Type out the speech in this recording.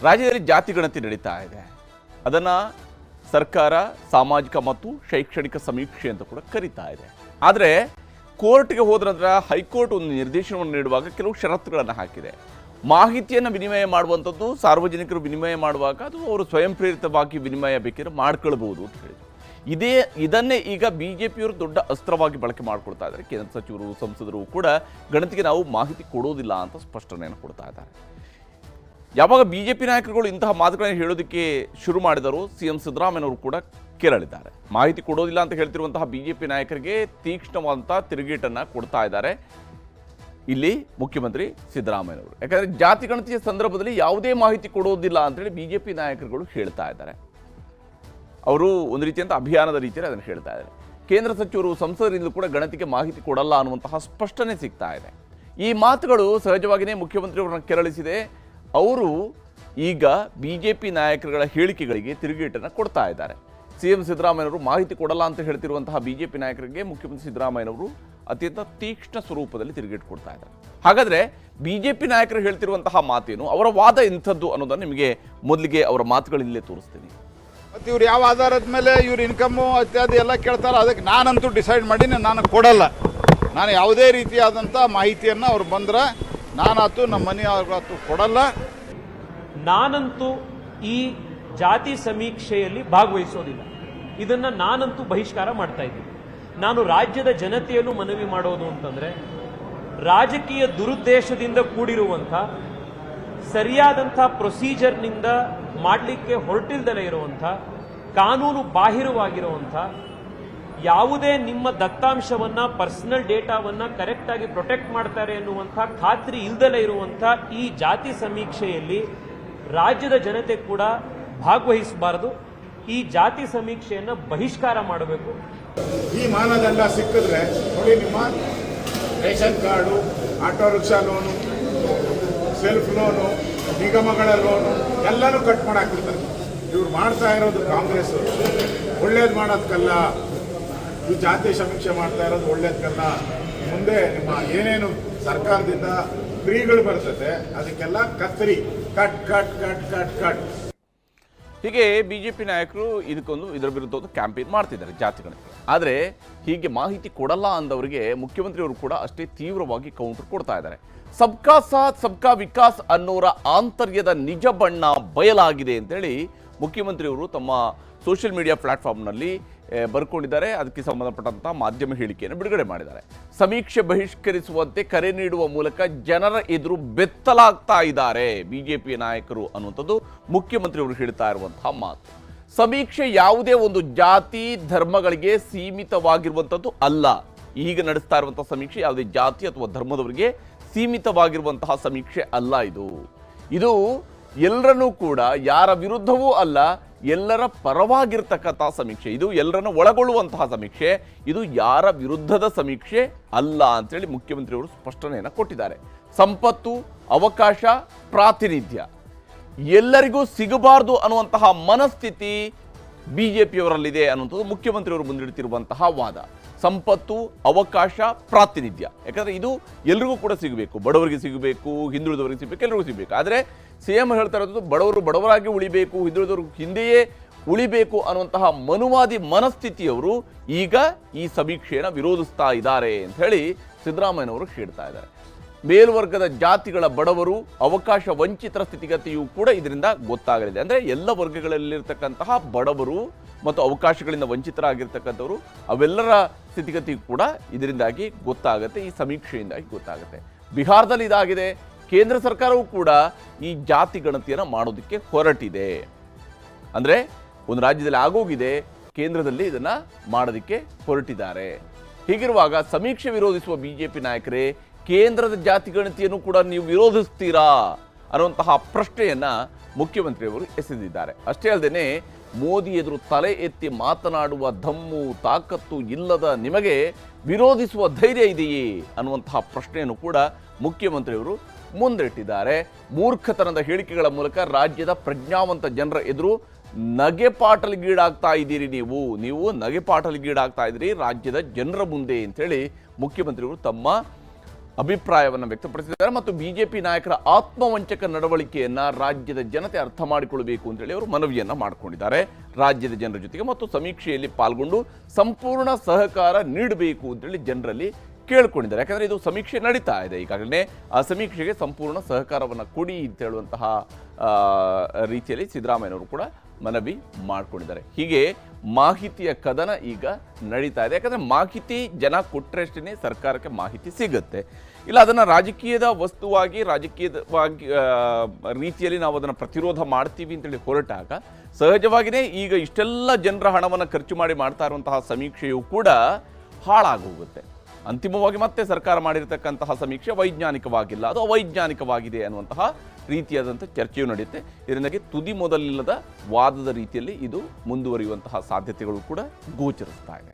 ರಾಜ್ಯದಲ್ಲಿ ಜಾತಿ ಗಣತಿ ನಡೀತಾ ಇದೆ. ಅದನ್ನು ಸರ್ಕಾರ ಸಾಮಾಜಿಕ ಮತ್ತು ಶೈಕ್ಷಣಿಕ ಸಮೀಕ್ಷೆ ಅಂತ ಕೂಡ ಕರೀತಾ ಇದೆ. ಆದರೆ ಕೋರ್ಟ್ಗೆ ಹೋದ ನಂತರ ಹೈಕೋರ್ಟ್ ಒಂದು ನಿರ್ದೇಶನವನ್ನು ನೀಡುವಾಗ ಕೆಲವು ಷರತ್ತುಗಳನ್ನು ಹಾಕಿದೆ. ಮಾಹಿತಿಯನ್ನು ವಿನಿಮಯ ಮಾಡುವಂಥದ್ದು ಸಾರ್ವಜನಿಕರು ವಿನಿಮಯ ಮಾಡುವಾಗ ಅದು ಅವರು ಸ್ವಯಂ ಪ್ರೇರಿತವಾಗಿ ವಿನಿಮಯ ಬೇಕಿದ್ರೆ ಮಾಡ್ಕೊಳ್ಬೋದು ಅಂತ ಹೇಳಿದರು. ಇದನ್ನೇ ಈಗ ಬಿಜೆಪಿಯವರು ದೊಡ್ಡ ಅಸ್ತ್ರವಾಗಿ ಬಳಕೆ ಮಾಡಿಕೊಡ್ತಾ ಇದ್ದಾರೆ. ಕೇಂದ್ರ ಸಚಿವರು, ಸಂಸದರು ಕೂಡ ಗಣತಿಗೆ ನಾವು ಮಾಹಿತಿ ಕೊಡೋದಿಲ್ಲ ಅಂತ ಸ್ಪಷ್ಟನೆಯನ್ನು ಕೊಡ್ತಾ ಇದ್ದಾರೆ. ಯಾವಾಗ ಬಿಜೆಪಿ ನಾಯಕರುಗಳು ಇಂತಹ ಮಾತುಗಳನ್ನು ಹೇಳೋದಕ್ಕೆ ಶುರು ಮಾಡಿದರು, ಸಿಎಂ ಸಿದ್ದರಾಮಯ್ಯನವರು ಕೂಡ ಕೆರಳಿದ್ದಾರೆ. ಮಾಹಿತಿ ಕೊಡೋದಿಲ್ಲ ಅಂತ ಹೇಳ್ತಿರುವಂತಹ ಬಿಜೆಪಿ ನಾಯಕರಿಗೆ ತೀಕ್ಷ್ಣವಾದಂಥ ತಿರುಗೇಟನ್ನು ಕೊಡ್ತಾ ಇದ್ದಾರೆ ಇಲ್ಲಿ ಮುಖ್ಯಮಂತ್ರಿ ಸಿದ್ದರಾಮಯ್ಯನವರು. ಯಾಕಂದರೆ ಜಾತಿ ಗಣತಿಯ ಸಂದರ್ಭದಲ್ಲಿ ಯಾವುದೇ ಮಾಹಿತಿ ಕೊಡೋದಿಲ್ಲ ಅಂತೇಳಿ ಬಿಜೆಪಿ ನಾಯಕರುಗಳು ಹೇಳ್ತಾ ಇದ್ದಾರೆ. ಅವರು ಒಂದು ರೀತಿಯಂಥ ಅಭಿಯಾನದ ರೀತಿಯಲ್ಲಿ ಅದನ್ನು ಹೇಳ್ತಾ ಇದ್ದಾರೆ. ಕೇಂದ್ರ ಸಚಿವರು, ಸಂಸದರಿಂದ ಕೂಡ ಗಣತಿಗೆ ಮಾಹಿತಿ ಕೊಡಲ್ಲ ಅನ್ನುವಂತಹ ಸ್ಪಷ್ಟನೆ ಸಿಗ್ತಾ ಇದೆ. ಈ ಮಾತುಗಳು ಸಹಜವಾಗಿಯೇ ಮುಖ್ಯಮಂತ್ರಿಯವರನ್ನ ಕೆರಳಿಸಿದೆ. ಅವರು ಈಗ ಬಿಜೆಪಿ ನಾಯಕರುಗಳ ಹೇಳಿಕೆಗಳಿಗೆ ತಿರುಗೇಟನ್ನು ಕೊಡ್ತಾ ಇದ್ದಾರೆ. ಸಿಎಂ ಸಿದ್ದರಾಮಯ್ಯನವರು ಮಾಹಿತಿ ಕೊಡಲ್ಲ ಅಂತ ಹೇಳ್ತಿರುವಂತಹ ಬಿಜೆಪಿ ನಾಯಕರಿಗೆ ಮುಖ್ಯಮಂತ್ರಿ ಸಿದ್ದರಾಮಯ್ಯನವರು ಅತ್ಯಂತ ತೀಕ್ಷ್ಣ ಸ್ವರೂಪದಲ್ಲಿ ತಿರುಗೇಟು ಕೊಡ್ತಾ ಇದ್ದಾರೆ. ಹಾಗಾದರೆ ಬಿಜೆಪಿ ನಾಯಕರು ಹೇಳ್ತಿರುವಂತಹ ಮಾತೇನು, ಅವರ ವಾದ ಎಂಥದ್ದು ಅನ್ನೋದನ್ನು ನಿಮಗೆ ಮೊದಲಿಗೆ ಅವರ ಮಾತುಗಳಿಂದಲೇ ತೋರಿಸ್ತೀನಿ. ಮತ್ತು ಇವ್ರು ಯಾವ ಆಧಾರದ ಮೇಲೆ ಇವ್ರ ಇನ್ಕಮ್ಮು ಇತ್ಯಾದಿ ಎಲ್ಲ ಕೇಳ್ತಾರೆ, ಅದಕ್ಕೆ ನಾನಂತೂ ಡಿಸೈಡ್ ಮಾಡಿ ನಾನು ಕೊಡಲ್ಲ. ನಾನು ಯಾವುದೇ ರೀತಿಯಾದಂಥ ಮಾಹಿತಿಯನ್ನು ಅವ್ರು ಬಂದ್ರೆ ನಾನಾತು ನಮ್ಮ ಮನೆಯವ್ರಿಗಾತು ಕೊಡಲ್ಲ. ನಾನಂತೂ ಈ ಜಾತಿ ಸಮೀಕ್ಷೆಯಲ್ಲಿ ಭಾಗವಹಿಸೋದಿಲ್ಲ. ಇದನ್ನು ನಾನಂತೂ ಬಹಿಷ್ಕಾರ ಮಾಡ್ತಾ ಇದ್ದೀನಿ. ನಾನು ರಾಜ್ಯದ ಜನತೆಯಲ್ಲೂ ಮನವಿ ಮಾಡೋದು ಅಂತಂದರೆ, ರಾಜಕೀಯ ದುರುದ್ದೇಶದಿಂದ ಕೂಡಿರುವಂಥ, ಸರಿಯಾದಂಥ ಪ್ರೊಸೀಜರ್ನಿಂದ ಮಾಡಲಿಕ್ಕೆ ಹೊರಟಿಲ್ದಲೇ ಇರುವಂಥ, ಕಾನೂನು ಬಾಹಿರವಾಗಿರುವಂಥ, ಯಾವುದೇ ನಿಮ್ಮ ದತ್ತಾಂಶವನ್ನು, ಪರ್ಸನಲ್ ಡೇಟಾವನ್ನು ಕರೆಕ್ಟಾಗಿ ಪ್ರೊಟೆಕ್ಟ್ ಮಾಡ್ತಾರೆ ಎನ್ನುವಂಥ ಖಾತ್ರಿ ಇಲ್ದಲೇ ಇರುವಂಥ ಈ ಜಾತಿ ಸಮೀಕ್ಷೆಯಲ್ಲಿ ರಾಜ್ಯದ ಜನತೆ ಕೂಡ ಭಾಗವಹಿಸಬಾರದು. ಈ ಜಾತಿ ಸಮೀಕ್ಷೆಯನ್ನು ಬಹಿಷ್ಕಾರ ಮಾಡಬೇಕು. ಈ ಮಾನದಂಡ ಸಿಕ್ಕಿದ್ರೆ ನೋಡಿ, ನಿಮ್ಮ ration card, auto rickshaw loan, self loan, ನಿಗಮಗಳ ಲೋನು ಎಲ್ಲನೂ ಕಟ್ ಮಾಡಾಕಿರ್ತಾರೆ. ಇವ್ರು ಮಾಡ್ತಾ ಇರೋದು ಕಾಂಗ್ರೆಸ್ ಒಳ್ಳೇದು ಮಾಡೋದಕ್ಕಲ್ಲ. ಈ ಜಾತಿ ಸಮೀಕ್ಷೆ ಮಾಡ್ತಾ ಇರೋದು ಒಳ್ಳೇದಕ್ಕಲ್ಲ. ಮುಂದೆ ನಿಮ್ಮ ಏನೇನು ಸರ್ಕಾರದಿಂದ ಫ್ರೀಗಳು ಬರ್ತದೆ ಅದಕ್ಕೆಲ್ಲ ಕತ್ತರಿ cut cut cut cut cut. ಹೀಗೆ ಬಿಜೆಪಿ ನಾಯಕರು ಇದರ ವಿರುದ್ಧ ಒಂದು ಕ್ಯಾಂಪೇನ್ ಮಾಡ್ತಿದ್ದಾರೆ ಜಾತಿ ಗಣತಿ. ಆದರೆ ಹೀಗೆ ಮಾಹಿತಿ ಕೊಡಲ್ಲ ಅಂದವರಿಗೆ ಮುಖ್ಯಮಂತ್ರಿಯವರು ಕೂಡ ಅಷ್ಟೇ ತೀವ್ರವಾಗಿ ಕೌಂಟರ್ ಕೊಡ್ತಾ ಇದ್ದಾರೆ. ಸಬ್ಕಾ ಸಾಥ್ ಸಬ್ಕಾ ವಿಕಾಸ್ ಅನ್ನೋರ ಆಂತರ್ಯದ ನಿಜ ಬಣ್ಣ ಬಯಲಾಗಿದೆ ಅಂತೇಳಿ ಮುಖ್ಯಮಂತ್ರಿಯವರು ತಮ್ಮ ಸೋಷಿಯಲ್ ಮೀಡಿಯಾ ಪ್ಲಾಟ್ಫಾರ್ಮ್ನಲ್ಲಿ ಬರ್ಕೊಂಡಿದ್ದಾರೆ. ಅದಕ್ಕೆ ಸಂಬಂಧಪಟ್ಟಂಥ ಮಾಧ್ಯಮ ಹೇಳಿಕೆಯನ್ನು ಬಿಡುಗಡೆ ಮಾಡಿದ್ದಾರೆ. ಸಮೀಕ್ಷೆ ಬಹಿಷ್ಕರಿಸುವಂತೆ ಕರೆ ನೀಡುವ ಮೂಲಕ ಜನರ ಎದುರು ಬೆತ್ತಲಾಗ್ತಾ ಇದ್ದಾರೆ ಬಿಜೆಪಿ ನಾಯಕರು ಅನ್ನುವಂಥದ್ದು ಮುಖ್ಯಮಂತ್ರಿಯವರು ಹೇಳ್ತಾ ಇರುವಂತಹ ಮಾತು. ಸಮೀಕ್ಷೆ ಯಾವುದೇ ಒಂದು ಜಾತಿ ಧರ್ಮಗಳಿಗೆ ಸೀಮಿತವಾಗಿರುವಂಥದ್ದು ಅಲ್ಲ. ಈಗ ನಡೆಸ್ತಾ ಇರುವಂತಹ ಸಮೀಕ್ಷೆ ಯಾವುದೇ ಜಾತಿ ಅಥವಾ ಧರ್ಮದವರಿಗೆ ಸೀಮಿತವಾಗಿರುವಂತಹ ಸಮೀಕ್ಷೆ ಅಲ್ಲ. ಇದು ಎಲ್ಲರನ್ನೂ ಕೂಡ, ಯಾರ ವಿರುದ್ಧವೂ ಅಲ್ಲ, ಎಲ್ಲರ ಪರವಾಗಿರ್ತಕ್ಕಂಥ ಸಮೀಕ್ಷೆ. ಇದು ಎಲ್ಲರನ್ನು ಒಳಗೊಳ್ಳುವಂತಹ ಸಮೀಕ್ಷೆ. ಇದು ಯಾರ ವಿರುದ್ಧದ ಸಮೀಕ್ಷೆ ಅಲ್ಲ ಅಂತೇಳಿ ಮುಖ್ಯಮಂತ್ರಿಯವರು ಸ್ಪಷ್ಟನೆಯನ್ನು ಕೊಟ್ಟಿದ್ದಾರೆ. ಸಂಪತ್ತು, ಅವಕಾಶ, ಪ್ರಾತಿನಿಧ್ಯ ಎಲ್ಲರಿಗೂ ಸಿಗಬಾರ್ದು ಅನ್ನುವಂತಹ ಮನಸ್ಥಿತಿ ಬಿಜೆಪಿಯವರಲ್ಲಿದೆ ಅನ್ನುವಂಥದ್ದು ಮುಖ್ಯಮಂತ್ರಿಯವರು ಮುಂದಿಡ್ತಿರುವಂತಹ ವಾದ. ಸಂಪತ್ತು, ಅವಕಾಶ, ಪ್ರಾತಿನಿಧ್ಯ, ಯಾಕಂದರೆ ಇದು ಎಲ್ರಿಗೂ ಕೂಡ ಸಿಗಬೇಕು. ಬಡವರಿಗೆ ಸಿಗಬೇಕು, ಹಿಂದುಳಿದವರಿಗೆ ಸಿಗಬೇಕು, ಎಲ್ಲರಿಗೂ ಸಿಗಬೇಕು. ಆದರೆ ಸಿಎಂ ಹೇಳ್ತಾ ಇರೋದು ಬಡವರು ಬಡವರಾಗಿ ಉಳಿಬೇಕು, ಹಿಂದುಳಿದವರು ಹಿಂದೆಯೇ ಉಳಿಬೇಕು ಅನ್ನುವಂತಹ ಮನುವಾದಿ ಮನಸ್ಥಿತಿಯವರು ಈಗ ಈ ಸಮೀಕ್ಷೆಯನ್ನು ವಿರೋಧಿಸ್ತಾ ಇದ್ದಾರೆ ಅಂತ ಹೇಳಿ ಸಿದ್ದರಾಮಯ್ಯನವರು ಹೇಳ್ತಾ ಇದ್ದಾರೆ. ಮೇಲ್ವರ್ಗದ ಜಾತಿಗಳ ಬಡವರು, ಅವಕಾಶ ವಂಚಿತರ ಸ್ಥಿತಿಗತಿಯೂ ಕೂಡ ಇದರಿಂದ ಗೊತ್ತಾಗಲಿದೆ. ಅಂದರೆ ಎಲ್ಲ ವರ್ಗಗಳಲ್ಲಿರ್ತಕ್ಕಂತಹ ಬಡವರು ಮತ್ತು ಅವಕಾಶಗಳಿಂದ ವಂಚಿತರಾಗಿರ್ತಕ್ಕಂಥವರು, ಅವೆಲ್ಲರ ಸ್ಥಿತಿಗತಿ ಕೂಡ ಇದರಿಂದಾಗಿ ಗೊತ್ತಾಗುತ್ತೆ, ಈ ಸಮೀಕ್ಷೆಯಿಂದಾಗಿ ಗೊತ್ತಾಗುತ್ತೆ. ಬಿಹಾರದಲ್ಲಿ ಇದಾಗಿದೆ. ಕೇಂದ್ರ ಸರ್ಕಾರವೂ ಕೂಡ ಈ ಜಾತಿ ಗಣತಿಯನ್ನು ಮಾಡೋದಕ್ಕೆ ಹೊರಟಿದೆ. ಅಂದರೆ ಒಂದು ರಾಜ್ಯದಲ್ಲಿ ಆಗೋಗಿದೆ, ಕೇಂದ್ರದಲ್ಲಿ ಇದನ್ನು ಮಾಡೋದಕ್ಕೆ ಹೊರಟಿದ್ದಾರೆ. ಹೀಗಿರುವಾಗ ಸಮೀಕ್ಷೆ ವಿರೋಧಿಸುವ ಬಿಜೆಪಿ ನಾಯಕರೇ ಕೇಂದ್ರದ ಜಾತಿ ಗಣತಿಯನ್ನು ಕೂಡ ನೀವು ವಿರೋಧಿಸ್ತೀರಾ ಅನ್ನುವಂತಹ ಪ್ರಶ್ನೆಯನ್ನು ಮುಖ್ಯಮಂತ್ರಿಯವರು ಎಸೆದಿದ್ದಾರೆ. ಅಷ್ಟೇ ಅಲ್ಲದೆ ಮೋದಿ ಎದುರು ತಲೆ ಎತ್ತಿ ಮಾತನಾಡುವ ದಮ್ಮು ತಾಕತ್ತು ಇಲ್ಲದ ನಿಮಗೆ ವಿರೋಧಿಸುವ ಧೈರ್ಯ ಇದೆಯೇ ಅನ್ನುವಂತಹ ಪ್ರಶ್ನೆಯನ್ನು ಕೂಡ ಮುಖ್ಯಮಂತ್ರಿಯವರು ಮುಂದಿಟ್ಟಿದ್ದಾರೆ. ಮೂರ್ಖತನದ ಹೇಳಿಕೆಗಳ ಮೂಲಕ ರಾಜ್ಯದ ಪ್ರಜ್ಞಾವಂತ ಜನರ ಎದುರು ನಗೆಪಾಟಲಿಗೀಡಾಗ್ತಾ ಇದ್ದೀರಿ. ನೀವು ನಗೆಪಾಟಲಿಗೀಡಾಗ್ತಾ ಇದ್ದೀರಿ ರಾಜ್ಯದ ಜನರ ಮುಂದೆ ಅಂತೇಳಿ ಮುಖ್ಯಮಂತ್ರಿಗಳು ತಮ್ಮ ಅಭಿಪ್ರಾಯವನ್ನು ವ್ಯಕ್ತಪಡಿಸಿದ್ದಾರೆ. ಮತ್ತು ಬಿಜೆಪಿ ನಾಯಕರ ಆತ್ಮವಂಚಕ ನಡವಳಿಕೆಯನ್ನ ರಾಜ್ಯದ ಜನತೆ ಅರ್ಥ ಮಾಡಿಕೊಳ್ಳಬೇಕು ಅಂತೇಳಿ ಅವರು ಮನವಿಯನ್ನ ಮಾಡಿಕೊಂಡಿದ್ದಾರೆ ರಾಜ್ಯದ ಜನರ ಜೊತೆಗೆ. ಮತ್ತು ಸಮೀಕ್ಷೆಯಲ್ಲಿ ಪಾಲ್ಗೊಂಡು ಸಂಪೂರ್ಣ ಸಹಕಾರ ನೀಡಬೇಕು ಅಂತೇಳಿ ಜನರಲ್ಲಿ ಕೇಳ್ಕೊಂಡಿದ್ದಾರೆ. ಯಾಕಂದರೆ ಇದು ಸಮೀಕ್ಷೆ ನಡೀತಾ ಇದೆ ಈಗಾಗಲೇ, ಆ ಸಮೀಕ್ಷೆಗೆ ಸಂಪೂರ್ಣ ಸಹಕಾರವನ್ನು ಕೊಡಿ ಅಂತ ಹೇಳುವಂತಹ ರೀತಿಯಲ್ಲಿ ಸಿದ್ದರಾಮಯ್ಯನವರು ಕೂಡ ಮನವಿ ಮಾಡಿಕೊಂಡಿದ್ದಾರೆ. ಹೀಗೆ ಮಾಹಿತಿಯ ಕದನ ಈಗ ನಡೀತಾ ಇದೆ. ಯಾಕಂದರೆ ಮಾಹಿತಿ ಜನ ಕೊಟ್ಟರಷ್ಟೇ ಸರ್ಕಾರಕ್ಕೆ ಮಾಹಿತಿ ಸಿಗುತ್ತೆ. ಇಲ್ಲ ಅದನ್ನು ರಾಜಕೀಯದ ವಸ್ತುವಾಗಿ ರಾಜಕೀಯವಾಗಿ ರೀತಿಯಲ್ಲಿ ನಾವು ಅದನ್ನು ಪ್ರತಿರೋಧ ಮಾಡ್ತೀವಿ ಅಂತೇಳಿ ಹೊರಟಾಗ ಸಹಜವಾಗಿಯೇ ಈಗ ಇಷ್ಟೆಲ್ಲ ಜನರ ಹಣವನ್ನು ಖರ್ಚು ಮಾಡಿ ಮಾಡ್ತಾ ಇರುವಂತಹ ಸಮೀಕ್ಷೆಯು ಕೂಡ ಹಾಳಾಗೋಗುತ್ತೆ. ಅಂತಿಮವಾಗಿ ಮತ್ತೆ ಸರ್ಕಾರ ಮಾಡಿರ್ತಕ್ಕಂತಹ ಸಮೀಕ್ಷೆ ವೈಜ್ಞಾನಿಕವಾಗಿಲ್ಲ, ಅದು ಅವೈಜ್ಞಾನಿಕವಾಗಿದೆ ಅನ್ನುವಂತಹ ರೀತಿಯಾದಂಥ ಚರ್ಚೆಯು ನಡೆಯುತ್ತೆ. ಇದರಿಂದಾಗಿ ತುದಿ ಮೊದಲಿಲ್ಲದ ವಾದದ ರೀತಿಯಲ್ಲಿ ಇದು ಮುಂದುವರಿಯುವಂತಹ ಸಾಧ್ಯತೆಗಳು ಕೂಡ ಗೋಚರಿಸ್ತಾ ಇದೆ.